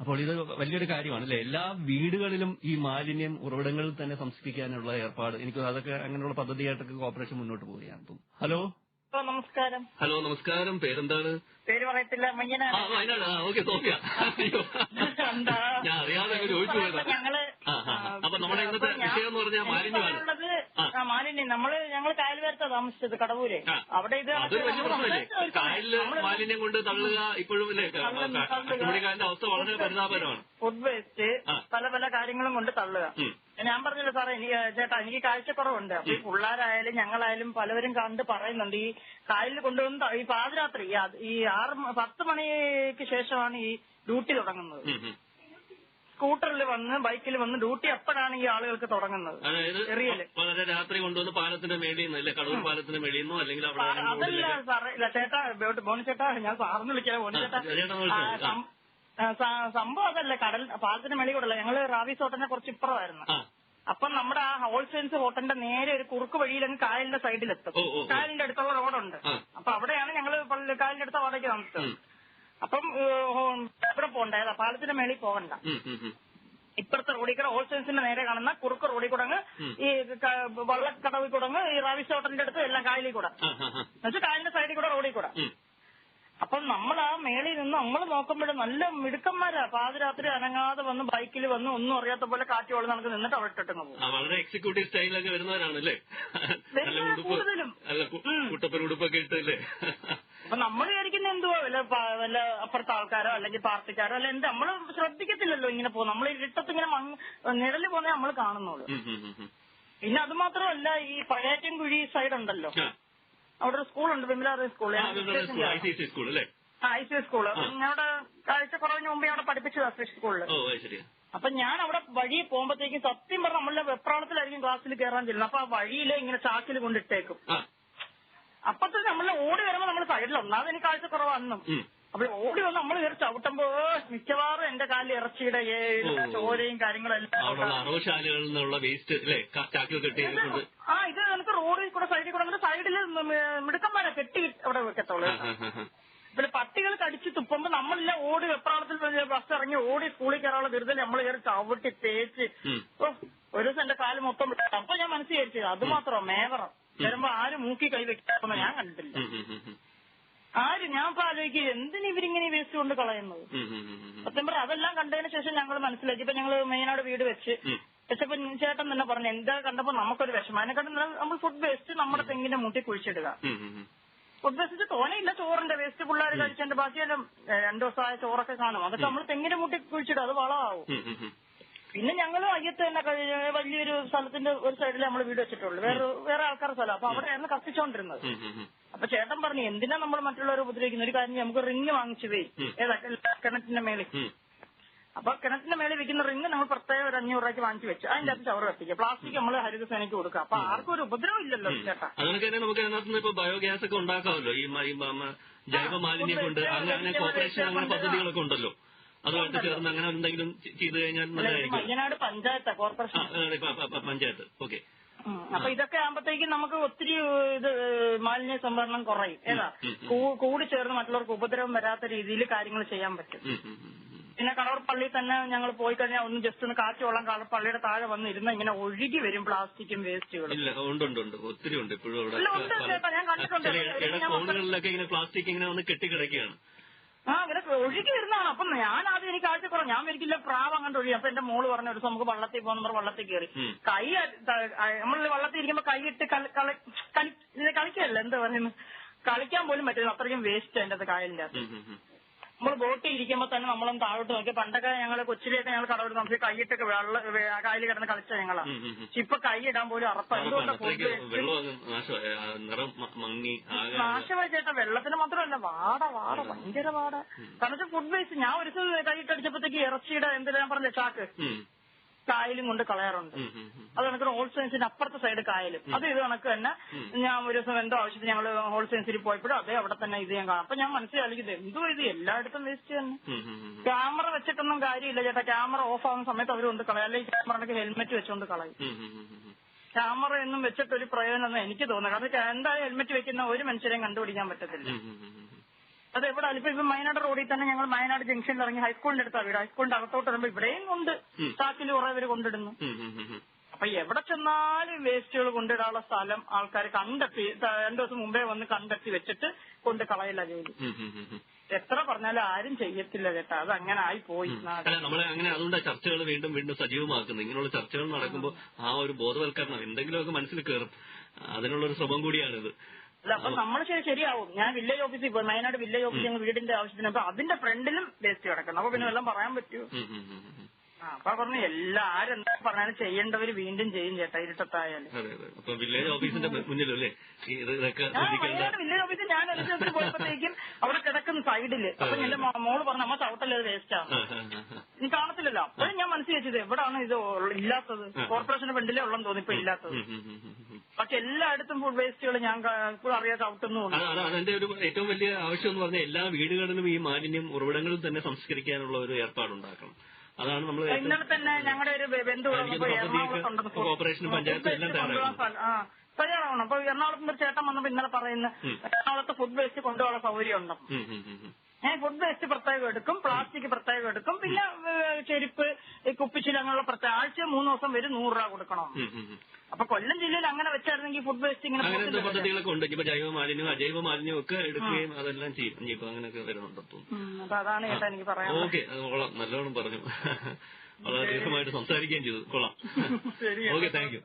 അപ്പോൾ ഇത് വലിയൊരു കാര്യമാണ് അല്ലെ? എല്ലാ വീടുകളിലും ഈ മാലിന്യം ഉറവിടങ്ങളിൽ തന്നെ സംസ്കരിക്കാനുള്ള ഏർപ്പാട്, എനിക്ക് അതൊക്കെ അങ്ങനെയുള്ള പദ്ധതിയായിട്ടൊക്കെ കോർപ്പറേഷൻ മുന്നോട്ട് പോവുകയാണ്. ഹലോ നമസ്കാരം. ഹലോ നമസ്കാരം. പേരെന്താണ്? പേര് പറയത്തില്ല. വയനാട്. Okay, Sophia. ഞാൻ അറിയാതെ ചോദിച്ചു പോയതാ. അപ്പൊ നമ്മുടെ ഇന്നത്തെ വിഷയം എന്ന് പറഞ്ഞാൽ മാലിന്യമാണ്. മാലിന്യം ഞങ്ങൾ കായൽവേരത്താ താമസിച്ചത്, കടവൂര്. അവിടെ ഇത് അതൊരു വലിയ പ്രശ്നമല്ലേ? കായലില് മാലിന്യം കൊണ്ട് തള്ളുക ഇപ്പോഴും അല്ലേ? കായലിന്റെ അവസ്ഥ വളരെ പരിതാപകരമാണ്. ഫുഡ് വേസ്റ്റ് പല പല കാര്യങ്ങളും കൊണ്ട് തള്ളുക. ഞാൻ പറഞ്ഞല്ലോ സാറേ, ചേട്ടാ എനിക്ക് കാഴ്ചക്കുറവുണ്ട്. അപ്പൊ ഈ പിള്ളേരായാലും ഞങ്ങളായാലും പലവരും കണ്ട് പറയുന്നുണ്ട്, ഈ കായലിൽ കൊണ്ടുവന്ന് ഈ പാതിരാത്രി ഈ 10 മണിക്ക് ശേഷമാണ് ഈ ഡ്യൂട്ടി തുടങ്ങുന്നത്. സ്കൂട്ടറിൽ വന്ന് ബൈക്കിൽ വന്ന് ഡ്യൂട്ടി അപ്പോഴാണ് ഈ ആളുകൾക്ക് തുടങ്ങുന്നത്. ചെറിയല് വളരെ രാത്രി കൊണ്ടുവന്ന് പാലത്തിന്റെ മേളിൽ നിന്ന്, കടൂർ പാലത്തിന്റെ മേളിൽ നിന്നോ അല്ലെങ്കിൽ അതല്ല സാറേ. ഇല്ല ചേട്ടാ, ബോണി ചേട്ടാ, ഞാൻ സാറിന് വിളിക്കാം. ബോണി ചേട്ടാ, സംഭവം അതല്ല, പാലത്തിന്റെ മേളിൽ കൂടെ അല്ല. ഞങ്ങള് റാവീസ് ഹോട്ടലിനെ കുറച്ച് ഇപ്പുറമായിരുന്നു. അപ്പം നമ്മുടെ ആ ഹോൾസെയിൽസ് ഹോട്ടലിന്റെ നേരെ ഒരു കുറുക്ക് വഴിയിൽ അങ്ങ് കായലിന്റെ സൈഡിലെത്തും. കായലിന്റെ അടുത്തുള്ള റോഡുണ്ട്. അപ്പൊ അവിടെയാണ് ഞങ്ങള് കായലിന്റെ അടുത്ത വാടകയ്ക്ക് താമസിച്ചത്. അപ്പം ഇവിടെ പോകണ്ട, പാലത്തിന്റെ മേളിൽ പോകണ്ട. ഇപ്പുറത്തെ റോഡിൽ കൂടെ ഹോൾസെയിൽസിന്റെ നേരെ കാണുന്ന കുറുക്ക് റോഡിൽ കൂടെ ഈ വള്ളക്കടവിൽ കൂടെ ഈ റാവീസ് ഹോട്ടലിന്റെ അടുത്ത് എല്ലാം കായലിൽ കൂടെ, എന്നുവെച്ചാൽ കായലിന്റെ സൈഡിൽ കൂടെ റോഡിൽ കൂടെ. അപ്പം നമ്മൾ ആ മേളിൽ നിന്ന് നമ്മൾ നോക്കുമ്പോഴും നല്ല മിടുക്കന്മാരാ. പാതിരാത്രി അനങ്ങാതെ വന്ന് ബൈക്കിൽ വന്ന് ഒന്നും അറിയാത്ത പോലെ കാറ്റ് പോലെ നമുക്ക് നിന്നിട്ട് അവിടെ ഇട്ടിട്ടങ്ങ് പോകും. വളരെ എക്സിക്യൂട്ടീവ് സ്റ്റൈലൊക്കെ വരുന്നവരാണല്ലേ? കൂടുതലും ഉടുപ്പൊക്കെ ഇട്ടല്ലേ? അപ്പൊ നമ്മൾ വിചാരിക്കുന്ന എന്തുവാ വല്ല അപ്പുറത്തെ ആൾക്കാരോ അല്ലെങ്കിൽ പാർട്ടിക്കാരോ അല്ല എന്ത്, നമ്മള് ശ്രദ്ധിക്കത്തില്ലല്ലോ ഇങ്ങനെ പോകും. നമ്മൾ ഇരുട്ടത്ത് ഇങ്ങനെ നിഴല് പോകുന്നേ നമ്മൾ കാണുന്നുള്ളൂ. പിന്നെ അത് മാത്രമല്ല, ഈ പഴയറ്റൻകുഴി സൈഡ് ഉണ്ടല്ലോ, അവിടെ ഒരു സ്കൂളുണ്ട്, വിമലാർ school, I C S school. അവിടെ കാഴ്ചക്കുറവിന് മുമ്പേ അവിടെ പഠിപ്പിച്ചതാ സ്പെഷ്യൽ സ്കൂളില്. അപ്പൊ ഞാൻ അവിടെ വഴി പോകുമ്പോഴത്തേക്കും സത്യം പറഞ്ഞ നമ്മളെ വെപ്രാളത്തിലായിരിക്കും ക്ലാസ്സിൽ കയറാൻ ചെല്ലുന്നത്. അപ്പൊ ആ വഴിയില് ഇങ്ങനെ ചാക്കിൽ കൊണ്ടിട്ടേക്കും. അപ്പത്തെ നമ്മള് ഓടി വരുമ്പോ നമ്മൾ സൈഡിൽ ഒന്നാമത് എനിക്ക് കാഴ്ചക്കുറവാണെന്നും അപ്പൊ ഓടി വന്ന് നമ്മൾ കയറി ചവിട്ടുമ്പോ മിക്കവാറും എന്റെ കാലിൽ ഇറച്ചിയുടെ ചോരയും കാര്യങ്ങളെല്ലാം ഇത് നമുക്ക് റോഡിൽ കൂടെ സൈഡിൽ കൂടെ സൈഡില് മിടുക്കന്മാരെ കെട്ടി അവിടെ വെക്കത്തുള്ളൂ. പിന്നെ പട്ടികൾ കടിച്ച് തുപ്പുമ്പോ നമ്മളെല്ലാം ഓടി വെപ്രാളത്തിൽ ബസ് ഇറങ്ങി ഓടി സ്കൂളിൽ കയറാനുള്ള ദുരിതം നമ്മൾ കയറി ചവിട്ടി തേച്ച് ഒരു ദിവസം എന്റെ കാല് മൊത്തം വിട്ടു. അപ്പൊ ഞാൻ മനസ്സിലായിരിച്ചത് അത് മാത്രം മേവറം വരുമ്പോ ആരും മൂക്കി കൈ വെക്കുന്ന ഞാൻ കണ്ടിട്ടില്ല. ഞാൻ ഇപ്പൊ ആലോചിക്കുക എന്തിനു ഇവരിങ്ങനെ വേസ്റ്റ് കൊണ്ട് കളയുന്നത്. സത്യം പറയാം, അതെല്ലാം കണ്ടതിന് ശേഷം ഞങ്ങൾ മനസ്സിലാക്കി. ഇപ്പൊ ഞങ്ങള് മെയിനാട് വീട് വെച്ചപ്പോ ചേട്ടൻ തന്നെ പറഞ്ഞു, എന്താ കണ്ടപ്പോ നമുക്കൊരു വിഷമം. അതിനെക്കാട്ടും നമ്മൾ ഫുഡ് വേസ്റ്റ് നമ്മുടെ തെങ്ങിന്റെ മുട്ടി കുഴിച്ചിടുക. ഫുഡ് വേസ്റ്റ് തോനെയില്ല, ചോറിന്റെ വേസ്റ്റ് പിള്ളേർ കഴിച്ചതിന്റെ ബാക്കിയെല്ലാം 2 ദിവസമായ ചോറൊക്കെ കാണും. അതൊക്കെ നമ്മൾ തെങ്ങിന്റെ മുട്ടി കുഴിച്ചിടുക, അത് വളമാവും. പിന്നെ ഞങ്ങൾ അയ്യത്ത് തന്നെ വലിയൊരു സ്ഥലത്തിന്റെ ഒരു സൈഡിൽ നമ്മൾ വീട് വെച്ചിട്ടുള്ളൂ, വേറെ ആൾക്കാരുടെ സ്ഥലം. അപ്പൊ അവിടെയായിരുന്നു കത്തിച്ചോണ്ടിരുന്നത്. അപ്പൊ ചേട്ടൻ പറഞ്ഞു, എന്തിനാ നമ്മൾ മറ്റുള്ളവരെ ഉപദ്രവിക്കുന്ന, ഒരു കാര്യം നമുക്ക് റിങ് വാങ്ങിച്ചു പോയി കിണറ്റിന്റെ മേളിൽ. അപ്പൊ കിണറ്റിന്റെ മേളിൽ വെക്കുന്ന റിങ് നമ്മൾ പ്രത്യേകം ഒരു 500 രൂപയ്ക്ക് വാങ്ങിച്ചു വെച്ചു. അതിന്റെ അകത്ത് ചവറ് കത്തിക്കുക, പ്ലാസ്റ്റിക് നമ്മൾ ഹരിതസേനയ്ക്ക് കൊടുക്കുക. അപ്പൊ ആർക്കും ഒരു ഉപദ്രവം ഇല്ലല്ലോ ചേട്ടാ. അങ്ങനെ നമുക്ക് അതിനകത്ത് ഇപ്പൊ ബയോഗ്യാസ് ഒക്കെ ഉണ്ടാക്കാമല്ലോ, ഈ ജൈവ മാലിന്യം കൊണ്ട്. അങ്ങനെ കോർപ്പറേഷൻ അങ്ങനെ പദ്ധതികളൊക്കെ ഉണ്ടല്ലോ, അതുമായിട്ട് ചേർന്ന് അങ്ങനെ എന്തെങ്കിലും ചെയ്തു കഴിഞ്ഞാൽ നല്ലതായിരിക്കും. വയനാട് പഞ്ചായത്താ, കോർപ്പറേഷൻ പഞ്ചായത്ത്. ഓക്കെ. അപ്പൊ ഇതൊക്കെ ആകുമ്പോഴത്തേക്കും നമുക്ക് ഒത്തിരി ഇത് മാലിന്യ സംഭരണം കുറയും. കൂടി ചേർന്ന് മറ്റുള്ളവർക്ക് ഉപദ്രവം വരാത്ത രീതിയിൽ കാര്യങ്ങൾ ചെയ്യാൻ പറ്റും. പിന്നെ കടവൂർ പള്ളി തന്നെ ഞങ്ങൾ പോയി കഴിഞ്ഞാൽ ഒന്ന് ജസ്റ്റ് ഒന്ന് കാറ്റ് കൊള്ളാൻ പള്ളിയുടെ താഴെ വന്നിരുന്ന ഇങ്ങനെ ഒഴുകി വരും പ്ലാസ്റ്റിക്കും വേസ്റ്റുകളും. ഒത്തിരി ഉണ്ട് ഇപ്പോഴും. ഞാൻ കണ്ടിട്ടുണ്ട് പ്ലാസ്റ്റിക് ഇങ്ങനെ ഒന്ന് കെട്ടിക്കിടക്കുകയാണ്. അങ്ങനെ ഒഴുകി വരുന്നതാണ്. അപ്പം ഞാനാദ്യം എനിക്ക് കാഴ്ചക്കുറവ്, ഞാൻ ഒരിക്കലും പ്രാവ് അങ്ങോട്ട് ഒഴുകി. അപ്പൊ എന്റെ മോള് പറഞ്ഞ ഒരു ദിവസം നമുക്ക് വള്ളത്തിൽ പോകുന്ന വള്ളത്തിൽ കയറി നമ്മൾ വള്ളത്തിൽ ഇരിക്കുമ്പോ കൈയിട്ട് കളിക്കല്ല, എന്താ പറയുന്നത്, കളിക്കാൻ പോലും പറ്റില്ല, അത്രയ്ക്കും വേസ്റ്റ് അതിന്റെ അത് കായലിന്റെ അകത്ത്. നമ്മൾ ബോട്ടിൽ ഇരിക്കുമ്പോ തന്നെ നമ്മളൊന്ന് താഴോട്ട് നോക്കി. പണ്ടൊക്കെ ഞങ്ങൾ കൊച്ചിലേക്ക് ഞങ്ങൾ കടവോട് നമുക്ക് കൈയിട്ടൊക്കെ കായലിൽ കിടന്ന് കളിച്ച ഞങ്ങളാ. പക്ഷെ ഇപ്പൊ കൈ ഇടാൻ പോലും അറപ്പ. നാശമായി ചേട്ടാ, വെള്ളത്തിന് മാത്രമല്ല വാട ഭയങ്കര വാട. കാരണം ഫുഡ് വേസ്റ്റ്. ഞാൻ ഒരു ദിവസം കൈയിട്ടടിച്ചപ്പോഴത്തേക്ക് ഇറച്ചിയുടെ എന്തിനാ ഞാൻ പറഞ്ഞ ചാക്ക് കായലും കൊണ്ട് കളയാറുണ്ട്. അത് കണക്ക് ഹോൾസെയിൽസിന്റെ അപ്പുറത്തെ സൈഡ് കായലും അത് ഇത് കണക്ക് തന്നെ. ഞാൻ ഒരു ദിവസം എന്തോ ആവശ്യത്തിന് ഞങ്ങൾ ഹോൾസെയിൽസിൽ പോയപ്പോഴും അതേ അവിടെ തന്നെ ഇത് ഞാൻ കാണാം. അപ്പൊ ഞാൻ മനസ്സിലാക്കിയത് എന്തോ ഇത് എല്ലായിടത്തും വേസ്റ്റ് തന്നെ. ക്യാമറ വെച്ചിട്ടൊന്നും കാര്യമില്ല ചേട്ടാ. ക്യാമറ ഓഫ് ആവുന്ന സമയത്ത് അവർ കൊണ്ട് കളയും, അല്ലെങ്കിൽ ക്യാമറയ്ക്ക് ഹെൽമെറ്റ് വെച്ചുകൊണ്ട് കളയും. ക്യാമറ ഒന്നും വെച്ചിട്ടൊരു പ്രയോജനം എനിക്ക് തോന്നുന്നു. കാരണം എന്തായാലും ഹെൽമെറ്റ് വെക്കുന്ന ഒരു മനുഷ്യരെയും കണ്ടുപിടിക്കാൻ പറ്റത്തില്ല. അത് എവിടെ ഇപ്പൊ വയനാട് റോഡിൽ തന്നെ ഞങ്ങൾ വയനാട് ജംഗ്ഷനിൽ ഇറങ്ങി ഹൈസ്കൂളിന്റെ അടുത്താ വീട്. ഹൈസ്കൂളിന്റെ അകത്തോട്ട് വരുമ്പോ ഇവിടെയും കൊണ്ട് ചാക്കിൽ കുറെ പേര് കൊണ്ടിടുന്നു. അപ്പൊ എവിടെ ചെന്നാലും വേസ്റ്റുകൾ കൊണ്ടിടാനുള്ള സ്ഥലം ആൾക്കാർ കണ്ടെത്തി 2 ദിവസം മുമ്പേ വന്ന് കണ്ടെത്തി വെച്ചിട്ട് കൊണ്ട് കളയില്ല ജോലി. എത്ര പറഞ്ഞാലും ആരും ചെയ്യത്തില്ല ചേട്ടാ. അത് അങ്ങനെ ആയി പോയി. നമ്മളെ അങ്ങനെ അതുകൊണ്ട് ചർച്ചകൾ വീണ്ടും വീണ്ടും സജീവമാക്കുന്നത്. ഇങ്ങനെയുള്ള ചർച്ചകൾ നടക്കുമ്പോൾ ആ ഒരു ബോധവൽക്കരണം എന്തെങ്കിലുമൊക്കെ മനസ്സിൽ കയറും. അതിനുള്ളൊരു ശ്രമം കൂടിയാണിത്. അല്ല, അപ്പൊ നമ്മൾ ശരിയാവും. ഞാൻ വില്ലേജ് ഓഫീസിൽ പോയി, വയനാട് വില്ലേജ് ഓഫീസിൽ വീടിന്റെ ആവശ്യത്തിന്. അപ്പൊ അതിന്റെ ഫ്രണ്ടിലും വേസ്റ്റ് കിടക്കണം. അപ്പൊ പിന്നെ എല്ലാം പറയാൻ പറ്റുമോ? അപ്പൊ പറഞ്ഞു എല്ലാരും എന്താ പറഞ്ഞാലും ചെയ്യേണ്ടവര് വീണ്ടും ചെയ്യും ചേട്ടാ, ഇരുട്ടത്തായാലും. വില്ലേജ് ഓഫീസിന്റെ മുന്നിലല്ലേ വയനാട് വില്ലേജ് ഓഫീസിൽ ഞാൻ ദിവസത്തിൽ പോയപ്പോഴത്തേക്കും അവിടെ കിടക്കുന്ന സൈഡില്. അപ്പൊ എന്റെ മോള് പറഞ്ഞു അമ്മ ചവിട്ടല്ലേ വേസ്റ്റാണ്. നീ കാണത്തില്ലല്ലോ. അപ്പോഴും ഞാൻ മനസ്സിൽ വെച്ചത് എവിടാണ് ഇത് ഇല്ലാത്തത്. കോർപ്പറേഷന്റെ ഫ്രണ്ടിലേ ഉള്ളെന്ന് തോന്നി ഇപ്പൊ ഇല്ലാത്തത്. പക്ഷെ എല്ലായിടത്തും ഫുഡ് വേസ്റ്റുകൾ ഞാൻ ഇപ്പോൾ അറിയാതെ ഔട്ടെന്ന് തോന്നുന്നു. അതിന്റെ ഒരു ഏറ്റവും വലിയ ആവശ്യം എന്ന് പറഞ്ഞാൽ എല്ലാ വീടുകളിലും ഈ മാലിന്യം ഉറവിടങ്ങളിൽ തന്നെ സംസ്കരിക്കാനുള്ള ഒരു ഏർപ്പാടുണ്ടാക്കണം. അതാണ് നമ്മൾ ഇന്നലെ തന്നെ ഞങ്ങളുടെ ഒരു ബന്ധു കോർപ്പറേഷനും പഞ്ചായത്തും എല്ലാം തയ്യാറാവണം. അപ്പൊ എറണാകുളത്ത് ഒരു ചേട്ടൻ വന്നപ്പോ ഇന്നലെ പറയുന്നത് എറണാകുളത്ത് ഫുഡ് വേസ്റ്റ് കൊണ്ടുപോകാനുള്ള സൗകര്യം ഉണ്ടോ. ഫുഡ് വേസ്റ്റ് പ്രത്യേകം എടുക്കും, പ്ലാസ്റ്റിക് പ്രത്യേകം എടുക്കും, പിന്നെ ചെരുപ്പ് കുപ്പിച്ചിൽ അങ്ങനെയുള്ള പ്രത്യേക ആഴ്ച 3 ദിവസം വരെ 100 രൂപ കൊടുക്കണം. അപ്പൊ കൊല്ലം ജില്ലയിൽ അങ്ങനെ വെച്ചായിരുന്നെങ്കിൽ ഫുഡ് വേസ്റ്റ് ഇങ്ങനെ പദ്ധതികളൊക്കെ ഉണ്ട്. ഇപ്പൊ ജൈവ മാലിന്യവും അജൈവ മാലിന്യവും ഒക്കെ എടുക്കുകയും അതെല്ലാം ചെയ്യും. ഇനിയിപ്പോ അങ്ങനെയൊക്കെ വരുന്നുണ്ടെന്ന് തോന്നുന്നു. അപ്പൊ അതാണ് ചേട്ടാ എനിക്ക് പറയാം. ഓക്കെ, അത് കൊള്ളാം, നല്ലോണം പറഞ്ഞു. വളരെ ദീർഘമായിട്ട് സംസാരിക്കുകയും ചെയ്തു. കൊള്ളാം. Okay, thank you.